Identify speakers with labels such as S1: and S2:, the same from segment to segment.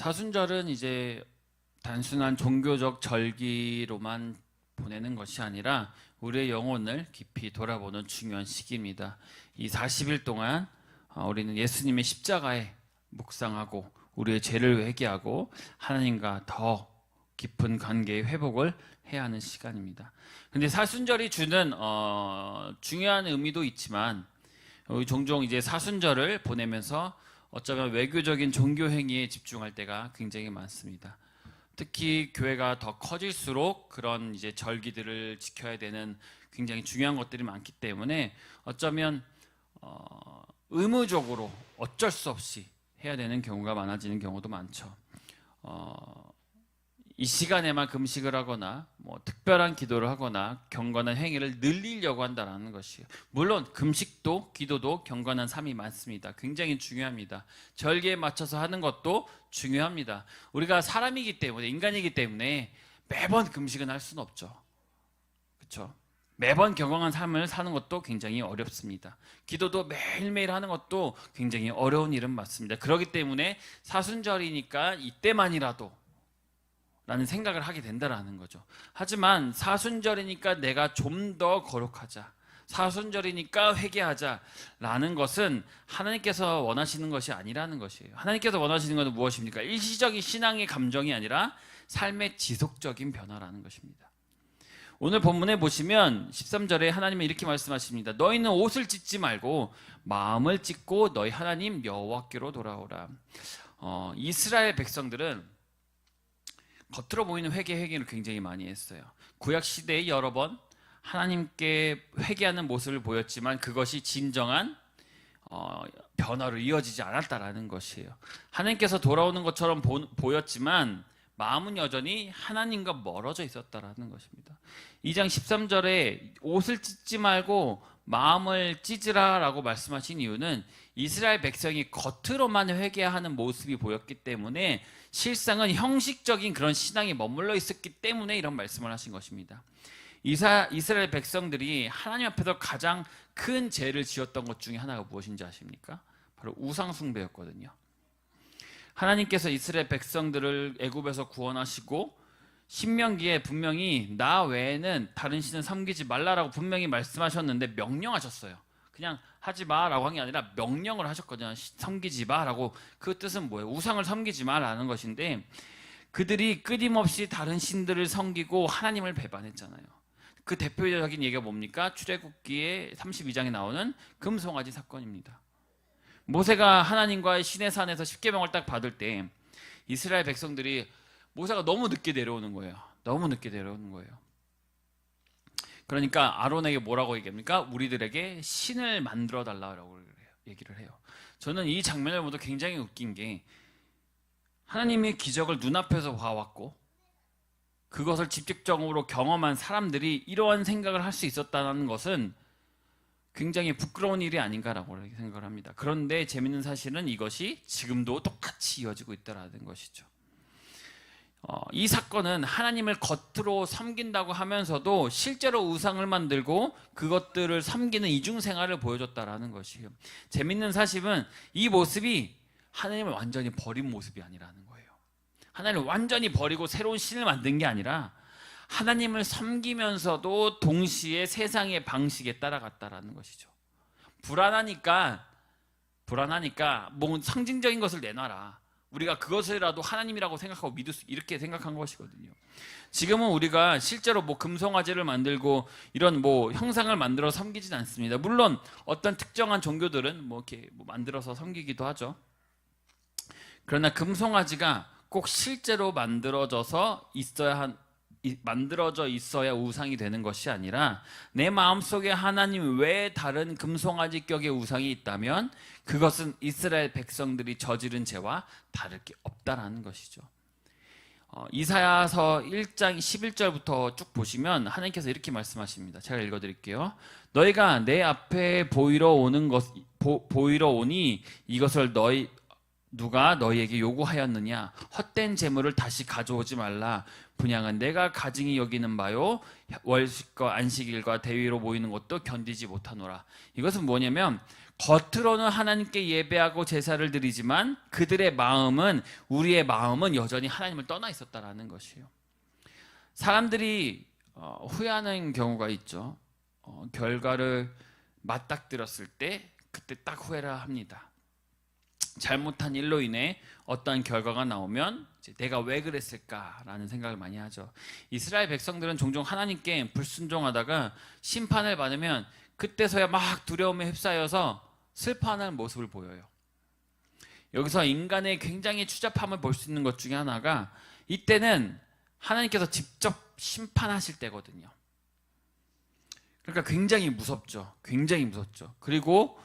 S1: 사순절은 이제 단순한 종교적 절기로만 보내는 것이 아니라 우리의 영혼을 깊이 돌아보는 중요한 시기입니다. 이 40일 동안 우리는 예수님의 십자가에 묵상하고 우리의 죄를 회개하고 하나님과 더 깊은 관계의 회복을 해야 하는 시간입니다. 근데 사순절이 주는 중요한 의미도 있지만 종종 이제 사순절을 보내면서 어쩌면 외교적인 종교 행위에 집중할 때가 굉장히 많습니다. 특히 교회가 더 커질수록 그런 이제 절기들을 지켜야 되는 굉장히 중요한 것들이 많기 때문에 어쩌면 의무적으로 어쩔 수 없이 해야 되는 경우가 많아지는 경우도 많죠. 이 시간에만 금식을 하거나 특별한 기도를 하거나 경건한 행위를 늘리려고 한다는 것이에요. 물론 금식도 기도도 경건한 삶이 많습니다. 굉장히 중요합니다. 절기에 맞춰서 하는 것도 중요합니다. 우리가 사람이기 때문에, 인간이기 때문에 매번 금식은 할 수는 없죠. 그렇죠? 매번 경건한 삶을 사는 것도 굉장히 어렵습니다. 기도도 매일매일 하는 것도 굉장히 어려운 일은 맞습니다. 그렇기 때문에 사순절이니까 이때만이라도 라는 생각을 하게 된다라는 거죠. 하지만 사순절이니까 내가 좀 더 거룩하자, 사순절이니까 회개하자라는 것은 하나님께서 원하시는 것이 아니라는 것이에요. 하나님께서 원하시는 것은 무엇입니까? 일시적인 신앙의 감정이 아니라 삶의 지속적인 변화라는 것입니다. 오늘 본문에 보시면 13절에 하나님은 이렇게 말씀하십니다. 너희는 옷을 찢지 말고 마음을 찢고 너희 하나님 여호와께로 돌아오라. 이스라엘 백성들은 겉으로 보이는 회개를 굉장히 많이 했어요. 구약 시대에 여러 번 하나님께 회개하는 모습을 보였지만 그것이 진정한 변화로 이어지지 않았다라는 것이에요. 하나님께서 돌아오는 것처럼 보였지만 마음은 여전히 하나님과 멀어져 있었다라는 것입니다. 2장 13절에 옷을 찢지 말고 마음을 찢으라라고 말씀하신 이유는 이스라엘 백성이 겉으로만 회개하는 모습이 보였기 때문에 실상은 형식적인 그런 신앙에 머물러 있었기 때문에 이런 말씀을 하신 것입니다. 이스라엘 백성들이 하나님 앞에서 가장 큰 죄를 지었던 것 중에 하나가 무엇인지 아십니까? 바로 우상 숭배였거든요. 하나님께서 이스라엘 백성들을 애굽에서 구원하시고 신명기에 분명히 나 외에는 다른 신을 섬기지 말라라고 분명히 말씀하셨는데 명령하셨어요. 그냥 하지 마라고 한 게 아니라 명령을 하셨거든요. 섬기지 마라고. 그 뜻은 뭐예요? 우상을 섬기지 마라는 것인데 그들이 끊임없이 다른 신들을 섬기고 하나님을 배반했잖아요. 그 대표적인 얘기가 뭡니까? 출애굽기의 32장에 나오는 금송아지 사건입니다. 모세가 하나님과의 시내산에서 십계명을 딱 받을 때 이스라엘 백성들이 모세가 너무 늦게 내려오는 거예요. 너무 늦게 내려오는 거예요. 그러니까 아론에게 뭐라고 얘기합니까? 우리들에게 신을 만들어 달라고 얘기를 해요. 저는 이 장면을 보도 굉장히 웃긴 게 하나님의 기적을 눈앞에서 봐왔고 그것을 직접적으로 경험한 사람들이 이러한 생각을 할 수 있었다는 것은 굉장히 부끄러운 일이 아닌가라고 생각을 합니다. 그런데 재밌는 사실은 이것이 지금도 똑같이 이어지고 있다는 것이죠. 이 사건은 하나님을 겉으로 섬긴다고 하면서도 실제로 우상을 만들고 그것들을 섬기는 이중생활을 보여줬다라는 것이에요. 재밌는 사실은 이 모습이 하나님을 완전히 버린 모습이 아니라는 거예요. 하나님을 완전히 버리고 새로운 신을 만든 게 아니라 하나님을 섬기면서도 동시에 세상의 방식에 따라갔다라는 것이죠. 불안하니까 뭐 상징적인 것을 내놔라. 우리가 그것이라도 하나님이라고 생각하고 믿을 수 이렇게 생각한 것이거든요. 지금은 우리가 실제로 금송아지를 만들고 이런 형상을 만들어 섬기진 않습니다. 물론 어떤 특정한 종교들은 이렇게 만들어서 섬기기도 하죠. 그러나 금송아지가 꼭 실제로 만들어져 있어야 우상이 되는 것이 아니라 내 마음속에 하나님 외에 다른 금송아지 격의 우상이 있다면 그것은 이스라엘 백성들이 저지른 죄와 다를 게 없다라는 것이죠. 이사야서 1장 11절부터 쭉 보시면 하나님께서 이렇게 말씀하십니다. 제가 읽어드릴게요. 너희가 내 앞에 보이러 오니 이것을 누가 너희에게 요구하였느냐? 헛된 재물을 다시 가져오지 말라. 분향은 내가 가증히 여기는 바요 월식과 안식일과 대위로 모이는 것도 견디지 못하노라. 이것은 뭐냐면 겉으로는 하나님께 예배하고 제사를 드리지만 그들의 마음은, 우리의 마음은 여전히 하나님을 떠나 있었다라는 것이에요. 사람들이 후회하는 경우가 있죠. 결과를 맞닥뜨렸을 때 그때 딱 후회를 합니다. 잘못한 일로 인해 어떠한 결과가 나오면 이제 내가 왜 그랬을까라는 생각을 많이 하죠. 이스라엘 백성들은 종종 하나님께 불순종하다가 심판을 받으면 그때서야 막 두려움에 휩싸여서 슬퍼하는 모습을 보여요. 여기서 인간의 굉장히 추잡함을 볼 수 있는 것 중에 하나가, 이때는 하나님께서 직접 심판하실 때거든요. 그러니까 굉장히 무섭죠. 굉장히 무섭죠. 그리고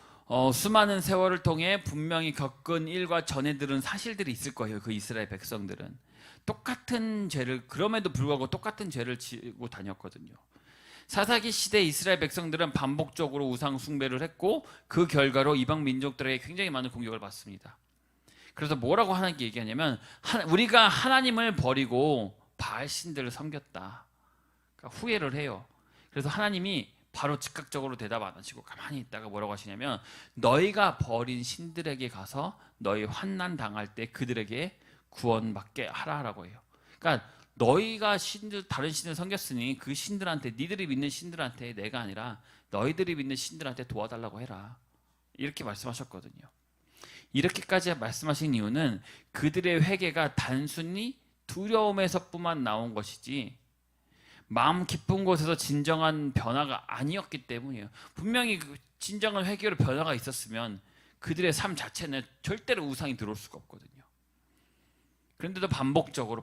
S1: 수많은 세월을 통해 분명히 겪은 일과 전해 들은 사실들이 있을 거예요. 그 이스라엘 백성들은 똑같은 죄를, 그럼에도 불구하고 똑같은 죄를 지고 다녔거든요. 사사기 시대 이스라엘 백성들은 반복적으로 우상 숭배를 했고 그 결과로 이방 민족들에게 굉장히 많은 공격을 받습니다. 그래서 뭐라고 하나님께 얘기하냐면, 우리가 하나님을 버리고 바알 신들을 섬겼다. 그러니까 후회를 해요. 그래서 하나님이 바로 즉각적으로 대답 안 하시고 가만히 있다가 뭐라고 하시냐면, 너희가 버린 신들에게 가서 너희 환난 당할 때 그들에게 구원받게 하라라고 해요. 그러니까 너희가 다른 신을 섬겼으니 그 신들한테, 니들이 믿는 신들한테 내가 아니라 너희들이 믿는 신들한테 도와달라고 해라, 이렇게 말씀하셨거든요. 이렇게까지 말씀하신 이유는 그들의 회개가 단순히 두려움에서뿐만 나온 것이지 마음 깊은 곳에서 진정한 변화가 아니었기 때문이에요. 분명히 그 진정한 회개로 변화가 있었으면 그들의 삶 자체는 절대로 우상이 들어올 수가 없거든요. 그런데도 반복적으로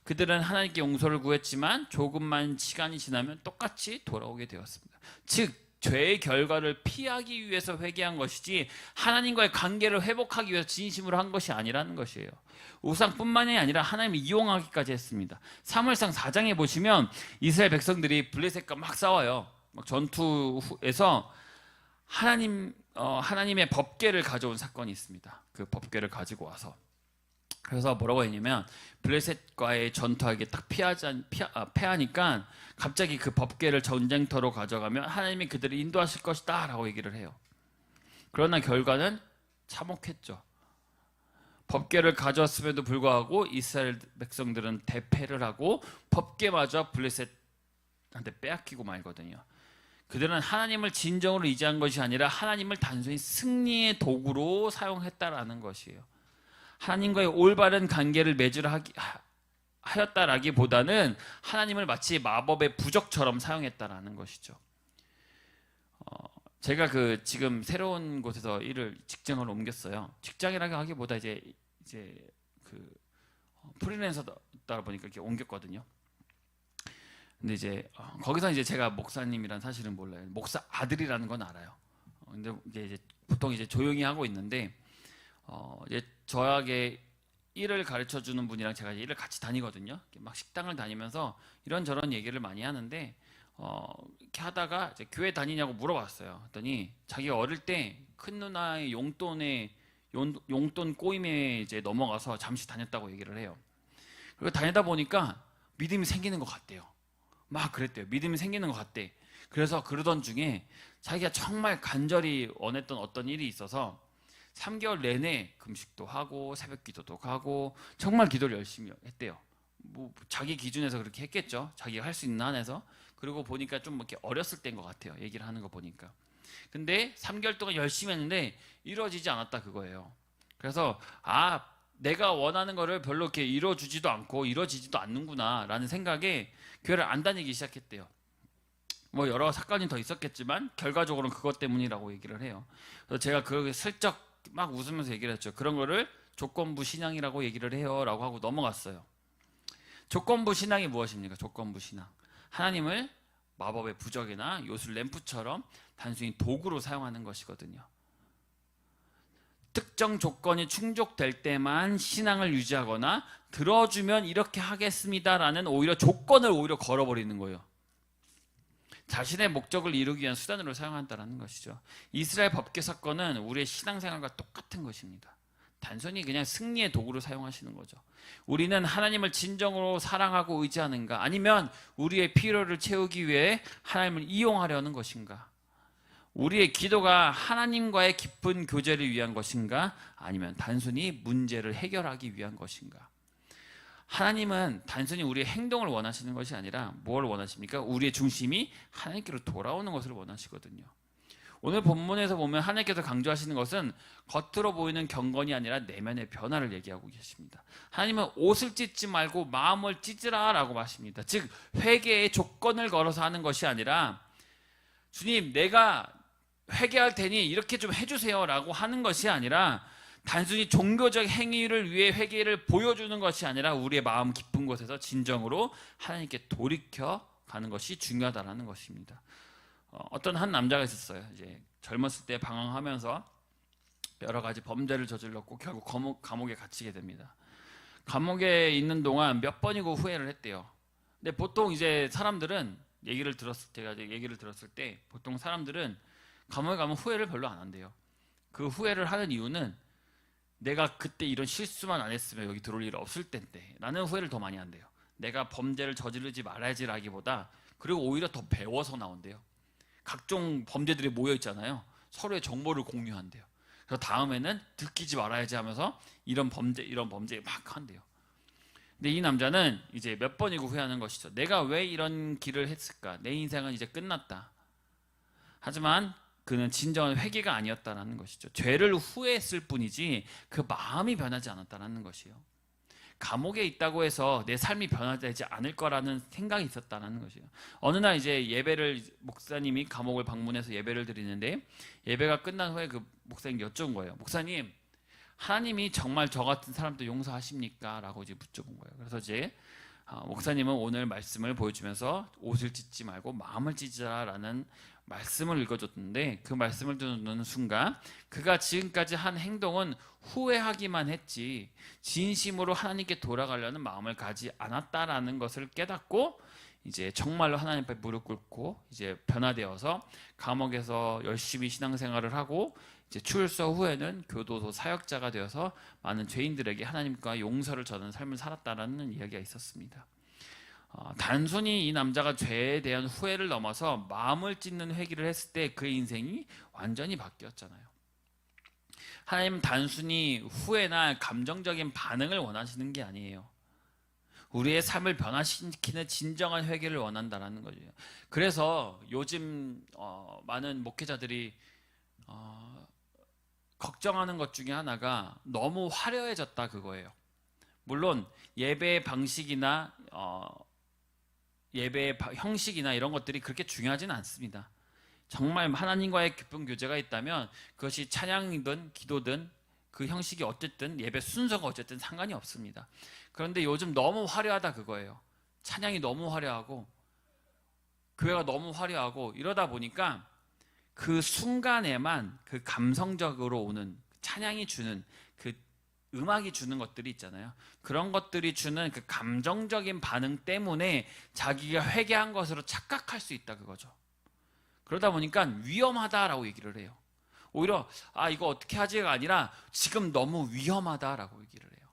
S1: 그들은 하나님께 용서를 구했지만 조금만 시간이 지나면 똑같이 돌아오게 되었습니다. 즉 죄의 결과를 피하기 위해서 회개한 것이지 하나님과의 관계를 회복하기 위해서 진심으로 한 것이 아니라는 것이에요. 우상뿐만이 아니라 하나님을 이용하기까지 했습니다. 사무엘상 4장에 보시면 이스라엘 백성들이 블레셋과 막 싸워요. 막 전투에서 하나님의 법궤를 가져온 사건이 있습니다. 그 법궤를 가지고 와서, 그래서 뭐라고 했냐면, 블레셋과의 전투하게 딱 패하니까 갑자기 그 법궤를 전쟁터로 가져가면 하나님이 그들을 인도하실 것이다 라고 얘기를 해요. 그러나 결과는 참혹했죠. 법궤를 가져왔음에도 불구하고 이스라엘 백성들은 대패를 하고 법궤마저 블레셋한테 빼앗기고 말거든요. 그들은 하나님을 진정으로 의지한 것이 아니라 하나님을 단순히 승리의 도구로 사용했다라는 것이에요. 하나님과의 올바른 관계를 맺으려 하였다라기보다는 하나님을 마치 마법의 부적처럼 사용했다라는 것이죠. 제가 지금 새로운 곳에서 직장을 옮겼어요. 직장이라고 하기보다 이제 프리랜서다 보니까 이렇게 옮겼거든요. 근데 이제 거기서 이제 제가 목사님이란 사실은 몰라요. 목사 아들이라는 건 알아요. 근데 이제 보통 이제 조용히 하고 있는데, 이제 저에게 일을 가르쳐 주는 분이랑 제가 일을 같이 다니거든요. 막 식당을 다니면서 이런저런 얘기를 많이 하는데, 이렇게 하다가 이제 교회 다니냐고 물어봤어요. 그랬더니 자기가 어릴 때 큰 누나의 용돈 꼬임에 이제 넘어가서 잠시 다녔다고 얘기를 해요. 그리고 다니다 보니까 믿음이 생기는 것 같대요. 막 그랬대요. 믿음이 생기는 것 같대. 그래서 그러던 중에 자기가 정말 간절히 원했던 어떤 일이 있어서 3개월 내내 금식도 하고 새벽 기도도 가고 정말 기도를 열심히 했대요. 뭐 자기 기준에서 그렇게 했겠죠. 자기가 할 수 있는 한에서. 그리고 보니까 좀 이렇게 어렸을 때인 것 같아요. 얘기를 하는 거 보니까. 근데 3개월 동안 열심히 했는데 이루어지지 않았다 그거예요. 그래서 내가 원하는 거를 별로 이렇게 이루어주지도 않고 이루어지지도 않는구나 라는 생각에 교회를 안 다니기 시작했대요. 뭐 여러 사건이 더 있었겠지만 결과적으로는 그것 때문이라고 얘기를 해요. 그래서 제가 슬쩍 막 웃으면서 얘기를 했죠. 그런 거를 조건부 신앙이라고 얘기를 해요 라고 하고 넘어갔어요. 조건부 신앙이 무엇입니까? 조건부 신앙, 하나님을 마법의 부적이나 요술 램프처럼 단순히 도구로 사용하는 것이거든요. 특정 조건이 충족될 때만 신앙을 유지하거나 들어주면 이렇게 하겠습니다라는 조건을 걸어버리는 거예요. 자신의 목적을 이루기 위한 수단으로 사용한다는 것이죠. 이스라엘 법궤 사건은 우리의 신앙생활과 똑같은 것입니다. 단순히 그냥 승리의 도구로 사용하시는 거죠. 우리는 하나님을 진정으로 사랑하고 의지하는가, 아니면 우리의 필요를 채우기 위해 하나님을 이용하려는 것인가. 우리의 기도가 하나님과의 깊은 교제를 위한 것인가? 아니면 단순히 문제를 해결하기 위한 것인가? 하나님은 단순히 우리의 행동을 원하시는 것이 아니라 뭘 원하십니까? 우리의 중심이 하나님께로 돌아오는 것을 원하시거든요. 오늘 본문에서 보면 하나님께서 강조하시는 것은 겉으로 보이는 경건이 아니라 내면의 변화를 얘기하고 계십니다. 하나님은 옷을 찢지 말고 마음을 찢으라 라고 하십니다. 즉 회개의 조건을 걸어서 하는 것이 아니라 주님 내가 회개할 테니 이렇게 좀 해주세요 라고 하는 것이 아니라 단순히 종교적 행위를 위해 회개를 보여주는 것이 아니라 우리의 마음 깊은 곳에서 진정으로 하나님께 돌이켜 가는 것이 중요하다는 것입니다. 어떤 한 남자가 있었어요. 이제 젊었을 때 방황하면서 여러 가지 범죄를 저질렀고 결국 감옥에 갇히게 됩니다. 감옥에 있는 동안 몇 번이고 후회를 했대요. 근데 보통 이제 사람들은 제가 얘기를 들었을 때 보통 사람들은 감옥에 가면 후회를 별로 안 한대요. 그 후회를 하는 이유는 내가 그때 이런 실수만 안 했으면 여기 들어올 일 없을 텐데 라는 후회를 더 많이 한대요. 내가 범죄를 저지르지 말아야지라기보다 그리고 오히려 더 배워서 나온대요. 각종 범죄들이 모여 있잖아요. 서로의 정보를 공유한대요. 그래서 다음에는 들키지 말아야지 하면서 이런 범죄 막 한대요. 근데 이 남자는 이제 몇 번이고 후회하는 것이죠. 내가 왜 이런 길을 했을까? 내 인생은 이제 끝났다. 하지만 그는 진정한 회개가 아니었다라는 것이죠. 죄를 후회했을 뿐이지 그 마음이 변하지 않았다는 것이에요. 감옥에 있다고 해서 내 삶이 변화되지 않을 거라는 생각이 있었다는 것이에요. 어느 날 이제 목사님이 감옥을 방문해서 예배를 드리는데 예배가 끝난 후에 그 목사님이 여쭤본 거예요. 목사님, 하나님이 정말 저 같은 사람도 용서하십니까? 라고 이제 여쭤본 거예요. 그래서 이제 목사님은 오늘 말씀을 보여주면서 옷을 찢지 말고 마음을 찢으라라는 말씀을 읽어줬는데 그 말씀을 듣는 순간 그가 지금까지 한 행동은 후회하기만 했지 진심으로 하나님께 돌아가려는 마음을 가지 않았다라는 것을 깨닫고 이제 정말로 하나님 앞에 무릎 꿇고 이제 변화되어서 감옥에서 열심히 신앙생활을 하고 이제 출소 후에는 교도소 사역자가 되어서 많은 죄인들에게 하나님과 용서를 전하는 삶을 살았다라는 이야기가 있었습니다. 단순히 이 남자가 죄에 대한 후회를 넘어서 마음을 찢는 회개를 했을 때 그의 인생이 완전히 바뀌었잖아요. 하나님은 단순히 후회나 감정적인 반응을 원하시는 게 아니에요. 우리의 삶을 변화시키는 진정한 회개를 원한다는 거죠. 그래서 요즘 많은 목회자들이 걱정하는 것 중에 하나가 너무 화려해졌다 그거예요. 물론 예배의 방식이나 예배의 형식이나 이런 것들이 그렇게 중요하지는 않습니다. 정말 하나님과의 깊은 교제가 있다면 그것이 찬양이든 기도든 그 형식이 어쨌든 예배 순서가 어쨌든 상관이 없습니다. 그런데 요즘 너무 화려하다 그거예요. 찬양이 너무 화려하고 교회가 너무 화려하고 이러다 보니까 그 순간에만 그 감성적으로 오는 찬양이 주는 그 음악이 주는 것들이 있잖아요. 그런 것들이 주는 그 감정적인 반응 때문에 자기가 회개한 것으로 착각할 수 있다 그거죠. 그러다 보니까 위험하다라고 얘기를 해요. 오히려 이거 어떻게 하지가 아니라 지금 너무 위험하다라고 얘기를 해요.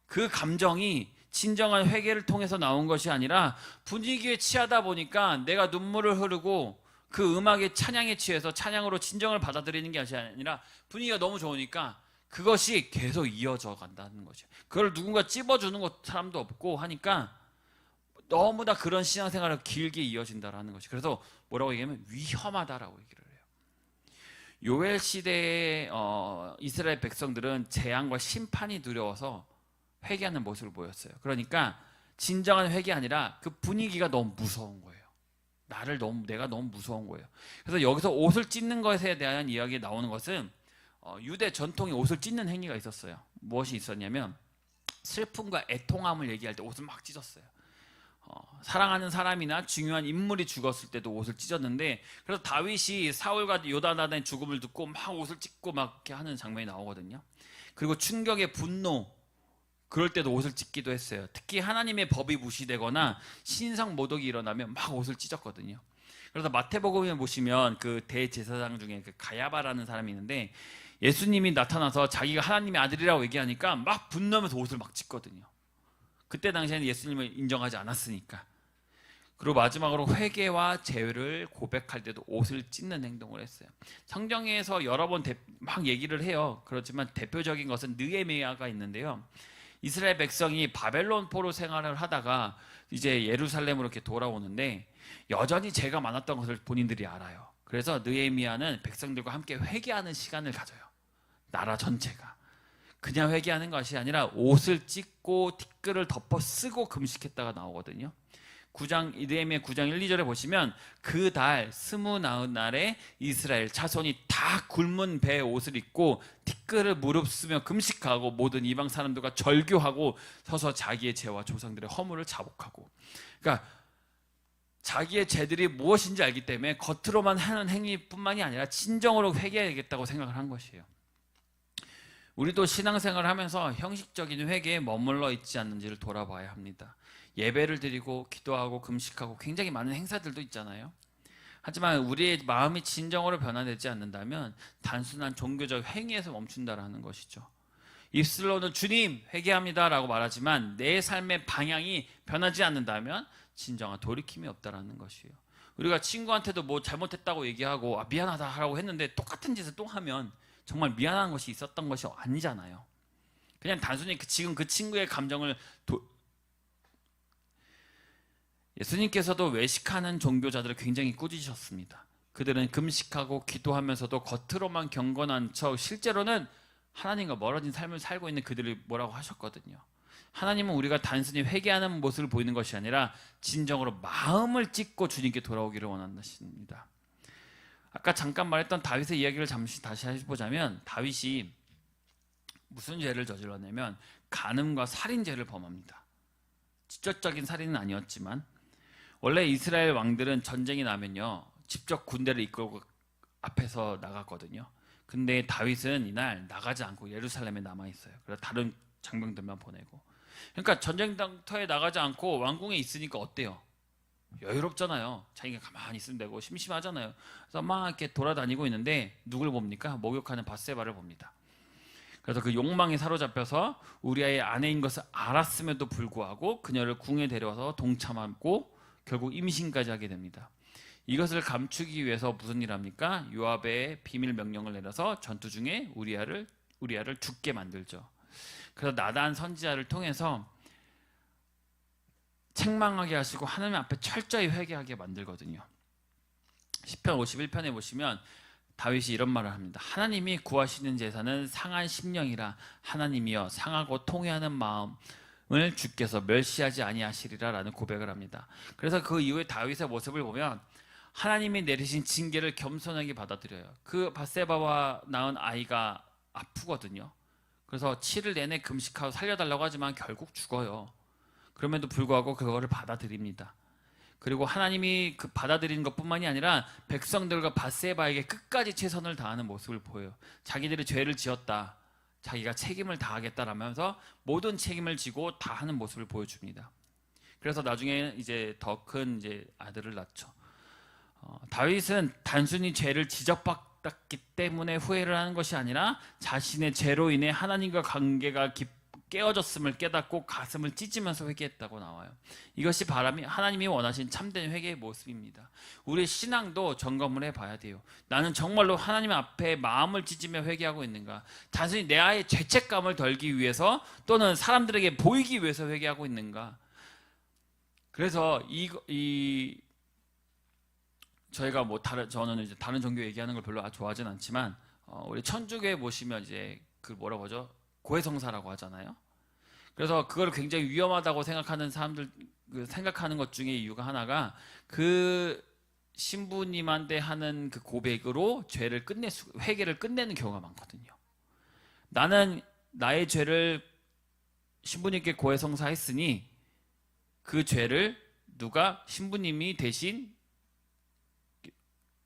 S1: 그 감정이 진정한 회개를 통해서 나온 것이 아니라 분위기에 취하다 보니까 내가 눈물을 흐르고 그 음악의 찬양에 취해서 찬양으로 진정을 받아들이는 게 아니라 분위기가 너무 좋으니까 그것이 계속 이어져 간다는 거죠. 그걸 누군가 찝어주는 사람도 없고 하니까 너무나 그런 신앙생활을 길게 이어진다라는 것이. 그래서 뭐라고 얘기하면 위험하다라고 얘기를 해요. 요엘 시대의 이스라엘 백성들은 재앙과 심판이 두려워서 회개하는 모습을 보였어요. 그러니까 진정한 회개 아니라 그 분위기가 너무 무서운 거예요. 내가 너무 무서운 거예요. 그래서 여기서 옷을 찢는 것에 대한 이야기 나오는 것은 유대 전통의 옷을 찢는 행위가 있었어요. 무엇이 있었냐면 슬픔과 애통함을 얘기할 때 옷을 막 찢었어요. 사랑하는 사람이나 중요한 인물이 죽었을 때도 옷을 찢었는데 그래서 다윗이 사울과 요나단의 죽음을 듣고 막 옷을 찢고 막 이렇게 하는 장면이 나오거든요. 그리고 충격의 분노 그럴 때도 옷을 찢기도 했어요. 특히 하나님의 법이 무시되거나 신성 모독이 일어나면 막 옷을 찢었거든요. 그래서 마태복음에 보시면 그 대제사장 중에 그 가야바라는 사람이 있는데 예수님이 나타나서 자기가 하나님의 아들이라고 얘기하니까 막 분노하면서 옷을 막 찢거든요. 그때 당시에는 예수님을 인정하지 않았으니까. 그리고 마지막으로 회개와 죄를 고백할 때도 옷을 찢는 행동을 했어요. 성경에서 여러 번 막 얘기를 해요. 그렇지만 대표적인 것은 느헤미야가 있는데요. 이스라엘 백성이 바벨론 포로 생활을 하다가 이제 예루살렘으로 이렇게 돌아오는데 여전히 죄가 많았던 것을 본인들이 알아요. 그래서 느헤미야는 백성들과 함께 회개하는 시간을 가져요. 나라 전체가. 그냥 회개하는 것이 아니라 옷을 찢고 티끌을 덮어 쓰고 금식했다가 나오거든요. 느헤미야 9장 1, 2절에 보시면 그 달 29날에 이스라엘 자손이 다 굶은 배에 옷을 입고 티끌을 무릅쓰며 금식하고 모든 이방 사람들과 절규하고 서서 자기의 죄와 조상들의 허물을 자복하고, 그러니까 자기의 죄들이 무엇인지 알기 때문에 겉으로만 하는 행위뿐만이 아니라 진정으로 회개해야겠다고 생각을 한 것이에요. 우리도 신앙생활을 하면서 형식적인 회개에 머물러 있지 않는지를 돌아봐야 합니다. 예배를 드리고 기도하고 금식하고 굉장히 많은 행사들도 있잖아요. 하지만 우리의 마음이 진정으로 변화되지 않는다면 단순한 종교적 행위에서 멈춘다라는 것이죠. 입술로는 주님 회개합니다 라고 말하지만 내 삶의 방향이 변하지 않는다면 진정한 돌이킴이 없다라는 것이에요. 우리가 친구한테도 뭐 잘못했다고 얘기하고 미안하다 하라고 했는데 똑같은 짓을 또 하면 정말 미안한 것이 있었던 것이 아니잖아요. 그냥 단순히 지금 그 친구의 감정을 예수님께서도 외식하는 종교자들을 굉장히 꾸짖으셨습니다. 그들은 금식하고 기도하면서도 겉으로만 경건한 척 실제로는 하나님과 멀어진 삶을 살고 있는 그들을 뭐라고 하셨거든요. 하나님은 우리가 단순히 회개하는 모습을 보이는 것이 아니라 진정으로 마음을 찢고 주님께 돌아오기를 원한다십니다. 아까 잠깐 말했던 다윗의 이야기를 잠시 다시 해보자면 다윗이 무슨 죄를 저질렀냐면 간음과 살인죄를 범합니다. 직접적인 살인은 아니었지만 원래 이스라엘 왕들은 전쟁이 나면요 직접 군대를 이끌고 앞에서 나갔거든요. 근데 다윗은 이날 나가지 않고 예루살렘에 남아 있어요. 그래서 다른 장병들만 보내고. 그러니까 전쟁터에 나가지 않고 왕궁에 있으니까 어때요? 여유롭잖아요. 자기가 가만히 있으면 되고 심심하잖아요. 그래서 막 이렇게 돌아다니고 있는데 누굴 봅니까? 목욕하는 밧세바를 봅니다. 그래서 그 욕망에 사로잡혀서 우리아의 아내인 것을 알았음에도 불구하고 그녀를 궁에 데려와서 동참하고 결국 임신까지 하게 됩니다. 이것을 감추기 위해서 무슨 일을 합니까? 요압의 비밀 명령을 내려서 전투 중에 우리아를 죽게 만들죠. 그래서 나단 선지자를 통해서 책망하게 하시고 하나님 앞에 철저히 회개하게 만들거든요. 시편 51편에 보시면 다윗이 이런 말을 합니다. 하나님이 구하시는 제사는 상한 심령이라 하나님이여 상하고 통회하는 마음을 주께서 멸시하지 아니하시리라 라는 고백을 합니다. 그래서 그 이후에 다윗의 모습을 보면 하나님이 내리신 징계를 겸손하게 받아들여요. 그 밧세바와 낳은 아이가 아프거든요. 그래서 7일 내내 금식하고 살려달라고 하지만 결국 죽어요. 그럼에도 불구하고 그거를 받아들입니다. 그리고 하나님이 그 받아들이는 것뿐만이 아니라 백성들과 밧세바에게 끝까지 최선을 다하는 모습을 보여요. 자기들이 죄를 지었다, 자기가 책임을 다하겠다라면서 모든 책임을 지고 다 하는 모습을 보여줍니다. 그래서 나중에 이제 더 큰 이제 아들을 낳죠. 다윗은 단순히 죄를 지적받았기 때문에 후회를 하는 것이 아니라 자신의 죄로 인해 하나님과 관계가 깨어졌음을 깨닫고 가슴을 찢으면서 회개했다고 나와요. 이것이 하나님이 원하신 참된 회개의 모습입니다. 우리의 신앙도 점검을 해봐야 돼요. 나는 정말로 하나님 앞에 마음을 찢으며 회개하고 있는가? 단순히 내 아의 죄책감을 덜기 위해서 또는 사람들에게 보이기 위해서 회개하고 있는가? 그래서 저희가 저는 이제 다른 종교 얘기하는 걸 별로 좋아하진 않지만 우리 천주교에 보시면 이제 그 뭐라고 하죠? 고해성사라고 하잖아요. 그래서 그걸 굉장히 위험하다고 생각하는 사람들 생각하는 것 중에 이유가 하나가 그 신부님한테 하는 그 고백으로 회개를 끝내는 경우가 많거든요. 나는 나의 죄를 신부님께 고해성사했으니 그 죄를 누가 신부님이 대신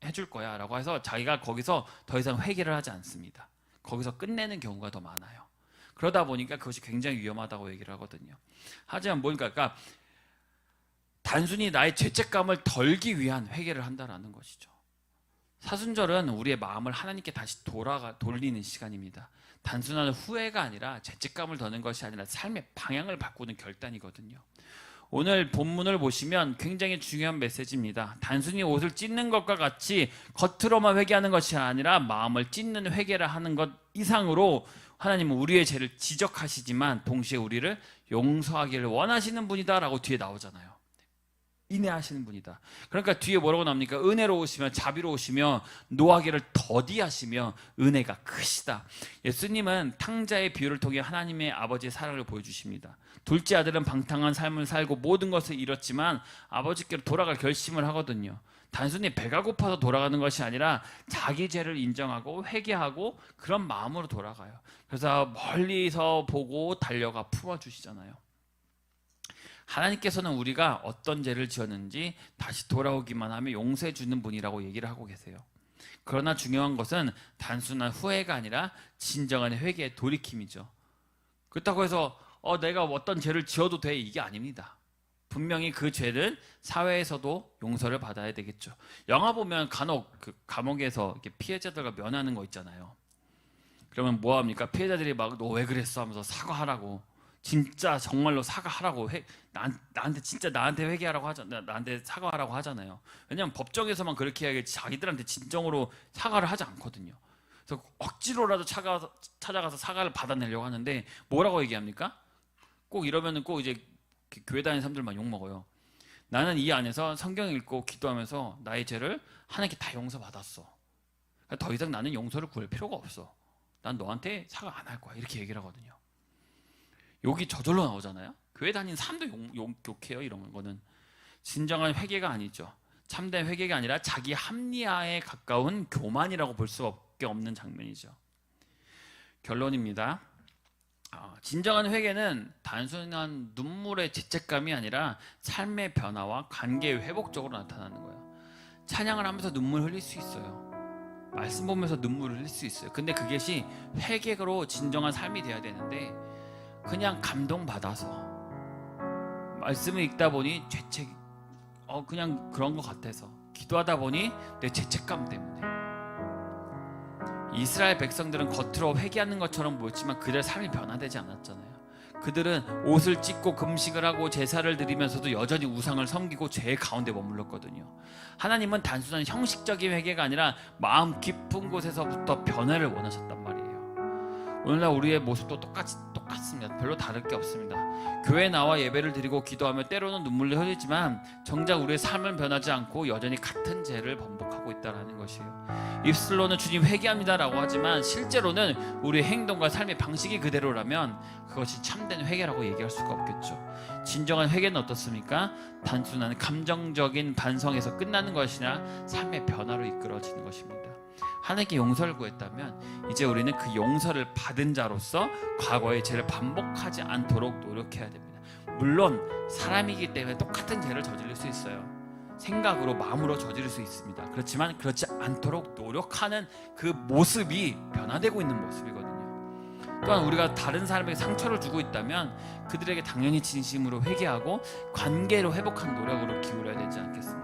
S1: 해줄 거야 라고 해서 자기가 거기서 더 이상 회개를 하지 않습니다. 거기서 끝내는 경우가 더 많아요. 그러다 보니까 그것이 굉장히 위험하다고 얘기를 하거든요. 하지만 그러니까 단순히 나의 죄책감을 덜기 위한 회개를 한다라는 것이죠. 사순절은 우리의 마음을 하나님께 다시 돌리는 시간입니다. 단순한 후회가 아니라 죄책감을 더는 것이 아니라 삶의 방향을 바꾸는 결단이거든요. 오늘 본문을 보시면 굉장히 중요한 메시지입니다. 단순히 옷을 찢는 것과 같이 겉으로만 회개하는 것이 아니라 마음을 찢는 회개를 하는 것 이상으로 하나님은 우리의 죄를 지적하시지만 동시에 우리를 용서하기를 원하시는 분이다라고 뒤에 나오잖아요. 인내하시는 분이다. 그러니까 뒤에 뭐라고 나옵니까? 은혜로우시며 자비로우시며 노하기를 더디하시며 은혜가 크시다. 예수님은 탕자의 비유를 통해 하나님의 아버지의 사랑을 보여주십니다. 둘째 아들은 방탕한 삶을 살고 모든 것을 잃었지만 아버지께로 돌아갈 결심을 하거든요. 단순히 배가 고파서 돌아가는 것이 아니라 자기 죄를 인정하고 회개하고 그런 마음으로 돌아가요. 그래서 멀리서 보고 달려가 품어주시잖아요. 하나님께서는 우리가 어떤 죄를 지었는지 다시 돌아오기만 하면 용서해 주는 분이라고 얘기를 하고 계세요. 그러나 중요한 것은 단순한 후회가 아니라 진정한 회개의 돌이킴이죠. 그렇다고 해서 내가 어떤 죄를 지어도 돼, 이게 아닙니다. 분명히 그 죄는 사회에서도 용서를 받아야 되겠죠. 영화 보면 간혹 그 감옥에서 이렇게 피해자들과 면하는 거 있잖아요. 그러면 뭐 합니까? 피해자들이 막 너 왜 그랬어 하면서 사과하라고, 진짜 정말로 사과하라고, 나한테 진짜 나한테 회개하라고 나한테 사과하라고 하잖아요. 왜냐하면 법정에서만 그렇게 해야겠지 자기들한테 진정으로 사과를 하지 않거든요. 그래서 억지로라도 찾아가서 사과를 받아내려고 하는데 뭐라고 얘기합니까? 꼭 이러면은 꼭 이제 교회 다니는 사람들만 욕 먹어요. 나는 이 안에서 성경 읽고 기도하면서 나의 죄를 하나님께 다 용서받았어. 그러니까 더 이상 나는 용서를 구할 필요가 없어. 난 너한테 사과 안 할 거야. 이렇게 얘기를 하거든요. 욕이 저절로 나오잖아요. 교회 다니는 사람도 욕해요. 이런 거는 진정한 회개가 아니죠. 참된 회개가 아니라 자기 합리화에 가까운 교만이라고 볼 수밖에 없는 장면이죠. 결론입니다. 진정한 회개는 단순한 눈물의 죄책감이 아니라 삶의 변화와 관계의 회복적으로 나타나는 거예요. 찬양을 하면서 눈물 흘릴 수 있어요. 말씀 보면서 눈물을 흘릴 수 있어요. 근데 그것이 회개로 진정한 삶이 돼야 되는데 그냥 감동받아서 말씀을 읽다 보니 죄책 그냥 그런 것 같아서 기도하다 보니 내 죄책감 때문에. 이스라엘 백성들은 겉으로 회개하는 것처럼 보였지만 그들의 삶이 변화되지 않았잖아요. 그들은 옷을 찢고 금식을 하고 제사를 드리면서도 여전히 우상을 섬기고 죄의 가운데 머물렀거든요. 하나님은 단순한 형식적인 회개가 아니라 마음 깊은 곳에서부터 변화를 원하셨단 말이에요. 오늘날 우리의 모습도 똑같습니다. 별로 다를 게 없습니다. 교회에 나와 예배를 드리고 기도하며 때로는 눈물을 흘리지만 정작 우리의 삶은 변하지 않고 여전히 같은 죄를 반복하고 있다는 것이에요. 입술로는 주님 회개합니다라고 하지만 실제로는 우리의 행동과 삶의 방식이 그대로라면 그것이 참된 회개라고 얘기할 수가 없겠죠. 진정한 회개는 어떻습니까? 단순한 감정적인 반성에서 끝나는 것이나 삶의 변화로 이끌어지는 것입니다. 하나님께 용서를 구했다면 이제 우리는 그 용서를 받은 자로서 과거의 죄를 반복하지 않도록 노력해야 됩니다. 물론 사람이기 때문에 똑같은 죄를 저지를 수 있어요. 생각으로 마음으로 저지를 수 있습니다. 그렇지만 그렇지 않도록 노력하는 그 모습이 변화되고 있는 모습이거든요. 또한 우리가 다른 사람에게 상처를 주고 있다면 그들에게 당연히 진심으로 회개하고 관계로 회복하는 노력으로 기울여야 되지 않겠습니까?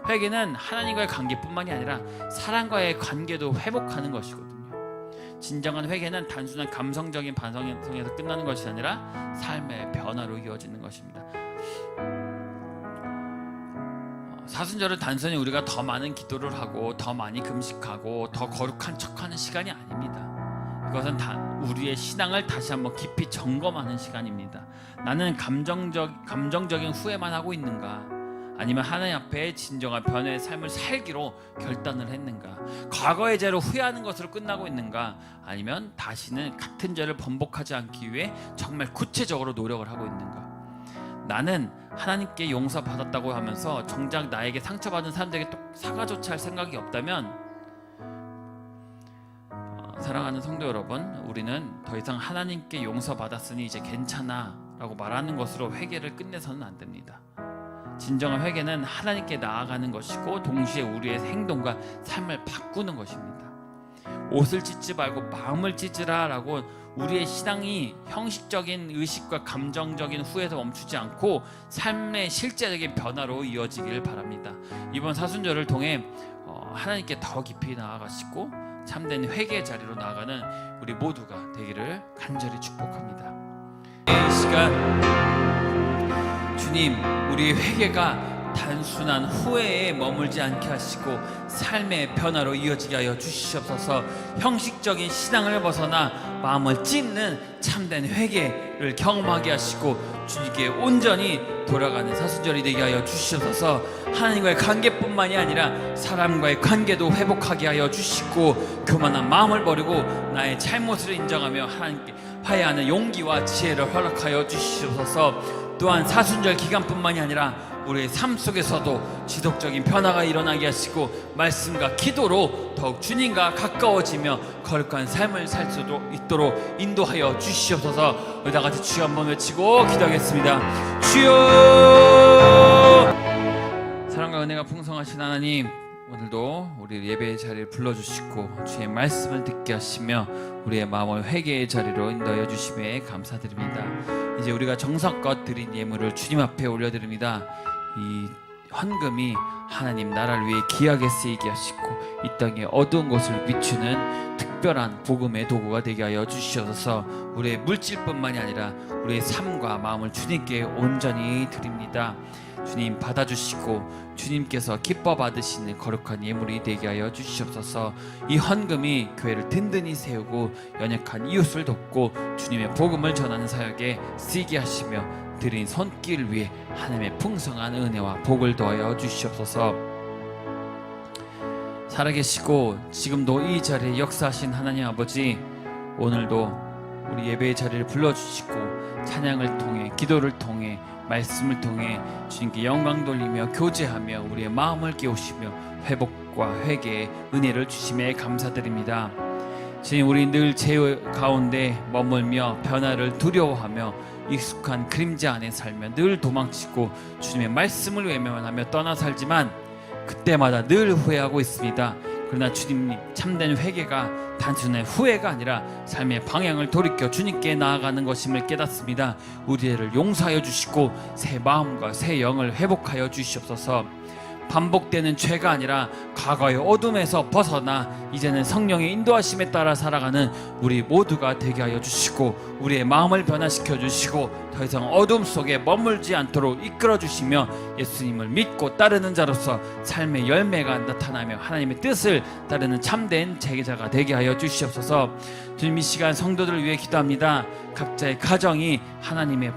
S1: 회개는 하나님과의 관계뿐만이 아니라 사람과의 관계도 회복하는 것이거든요. 진정한 회개는 단순한 감성적인 반성에서 끝나는 것이 아니라 삶의 변화로 이어지는 것입니다. 사순절은 단순히 우리가 더 많은 기도를 하고 더 많이 금식하고 더 거룩한 척하는 시간이 아닙니다. 이것은 우리의 신앙을 다시 한번 깊이 점검하는 시간입니다. 나는 감정적인 후회만 하고 있는가? 아니면 하나님 앞에 진정한 변화의 삶을 살기로 결단을 했는가? 과거의 죄로 후회하는 것으로 끝나고 있는가? 아니면 다시는 같은 죄를 반복하지 않기 위해 정말 구체적으로 노력을 하고 있는가? 나는 하나님께 용서받았다고 하면서 정작 나에게 상처받은 사람들에게 또 사과조차 할 생각이 없다면 사랑하는 성도 여러분, 우리는 더 이상 하나님께 용서받았으니 이제 괜찮아 라고 말하는 것으로 회개를 끝내서는 안 됩니다. 진정한 회개는 하나님께 나아가는 것이고 동시에 우리의 행동과 삶을 바꾸는 것입니다. 옷을 찢지 말고 마음을 찢으라 라고 우리의 신앙이 형식적인 의식과 감정적인 후회에서 멈추지 않고 삶의 실제적인 변화로 이어지길 바랍니다. 이번 사순절을 통해 하나님께 더 깊이 나아가시고 참된 회개의 자리로 나아가는 우리 모두가 되기를 간절히 축복합니다. 이 시간 주님, 우리의 회개가 단순한 후회에 머물지 않게 하시고 삶의 변화로 이어지게 하여 주시옵소서. 형식적인 신앙을 벗어나 마음을 찢는 참된 회개를 경험하게 하시고 주님께 온전히 돌아가는 사순절이 되게 하여 주시옵소서. 하나님과의 관계뿐만이 아니라 사람과의 관계도 회복하게 하여 주시고 교만한 마음을 버리고 나의 잘못을 인정하며 하나님께 화해하는 용기와 지혜를 허락하여 주시옵소서. 또한 사순절 기간뿐만이 아니라 우리의 삶 속에서도 지속적인 변화가 일어나게 하시고 말씀과 기도로 더욱 주님과 가까워지며 거룩한 삶을 살 수 있도록 인도하여 주시옵소서. 우리 다 같이 주여 한번 외치고 기도하겠습니다. 주여! 사랑과 은혜가 풍성하신 하나님, 오늘도 우리 예배의 자리를 불러주시고 주의 말씀을 듣게 하시며 우리의 마음을 회개의 자리로 인도하여 주심에 감사드립니다. 이제 우리가 정성껏 드린 예물을 주님 앞에 올려드립니다. 이 헌금이 하나님 나라를 위해 귀하게 쓰이게 하시고 이 땅의 어두운 곳을 비추는 특별한 복음의 도구가 되게 하여 주시옵소서. 우리의 물질뿐만이 아니라 우리의 삶과 마음을 주님께 온전히 드립니다. 주님 받아주시고 주님께서 기뻐 받으시는 거룩한 예물이 되게 하여 주시옵소서. 이 헌금이 교회를 든든히 세우고 연약한 이웃을 돕고 주님의 복음을 전하는 사역에 쓰이게 하시며 드린 손길 위에 하나님의 풍성한 은혜와 복을 더하여 주시옵소서. 살아계시고 지금도 이 자리에 역사하신 하나님 아버지, 오늘도 우리 예배의 자리를 불러주시고 찬양을 통해 기도를 통해 말씀을 통해 주님께 영광 돌리며 교제하며 우리의 마음을 깨우시며 회복과 회개의 은혜를 주심에 감사드립니다. 주님, 우리 늘 죄 가운데 머물며 변화를 두려워하며 익숙한 그림자 안에 살며 늘 도망치고 주님의 말씀을 외면하며 떠나 살지만 그때마다 늘 후회하고 있습니다. 그러나 주님, 참된 회개가 단순한 후회가 아니라 삶의 방향을 돌이켜 주님께 나아가는 것임을 깨닫습니다. 우리를 용서하여 주시고 새 마음과 새 영을 회복하여 주시옵소서. 반복되는 죄가 아니라 과거의 어둠에서 벗어나 이제는 성령의 인도하심에 따라 살아가는 우리 모두가 되게 하여 주시고 우리의 마음을 변화시켜 주시고 더 이상 어둠 속에 머물지 않도록 이끌어 주시며 예수님을 믿고 따르는 자로서 삶의 열매가 나타나며 하나님의 뜻을 따르는 참된 제자가 되게 하여 주시옵소서. 주님, 이 시간 성도들을 위해 기도합니다. 각자의 가정이 하나님의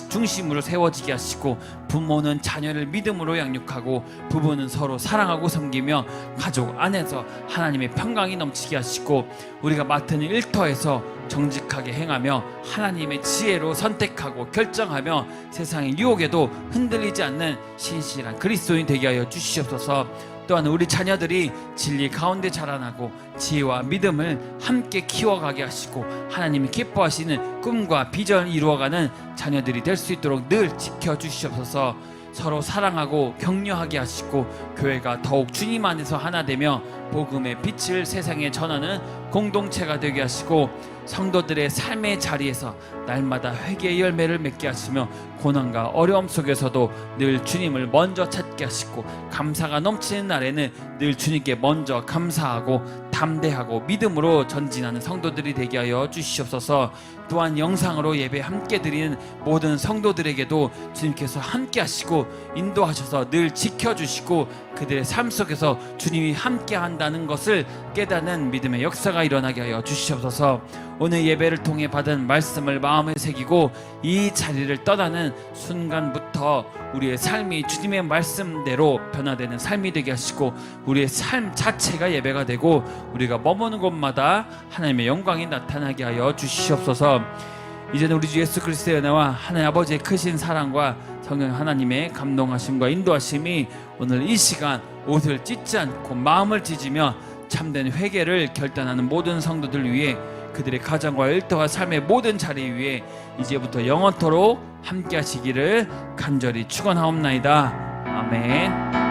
S1: 중심으로 세워지게 하시고 부모는 자녀를 믿음으로 양육하고 부부는 서로 사랑하고 섬기며 가족 안에서 하나님의 평강이 넘치게 하시고 우리가 맡은 일터에서 정직하게 행하며 하나님의 지혜로 선택하고 결정하며 세상의 유혹에도 흔들리지 않는 신실한 그리스도인 되게 하여 주시옵소서. 또한 우리 자녀들이 진리 가운데 자라나고 지혜와 믿음을 함께 키워가게 하시고 하나님이 기뻐하시는 꿈과 비전을 이루어가는 자녀들이 될 수 있도록 늘 지켜주시옵소서. 서로 사랑하고 격려하게 하시고 교회가 더욱 주님 안에서 하나 되며 복음의 빛을 세상에 전하는 공동체가 되게 하시고 성도들의 삶의 자리에서 날마다 회개의 열매를 맺게 하시며 고난과 어려움 속에서도 늘 주님을 먼저 찾게 하시고 감사가 넘치는 날에는 늘 주님께 먼저 감사하고 담대하고 믿음으로 전진하는 성도들이 되게 하여 주시옵소서. 또한 영상으로 예배 함께 드리는 모든 성도들에게도 주님께서 함께 하시고 인도하셔서 늘 지켜주시고 그들의 삶 속에서 주님이 함께 한다는 것을 깨닫는 믿음의 역사가 일어나게 하여 주시옵소서. 오늘 예배를 통해 받은 말씀을 마음에 새기고 이 자리를 떠나는 순간부터 우리의 삶이 주님의 말씀대로 변화되는 삶이 되게 하시고 우리의 삶 자체가 예배가 되고 우리가 머무는 곳마다 하나님의 영광이 나타나게 하여 주시옵소서. 이제는 우리 주 예수 그리스도의 은혜와 하나님 아버지의 크신 사랑과 성령 하나님의 감동하심과 인도하심이 오늘 이 시간 옷을 찢지 않고 마음을 찢으며 참된 회개를 결단하는 모든 성도들 위해 그들의 가정과 일터와 삶의 모든 자리 위에 이제부터 영원토록 함께 하시기를 간절히 축원하옵나이다. 아멘.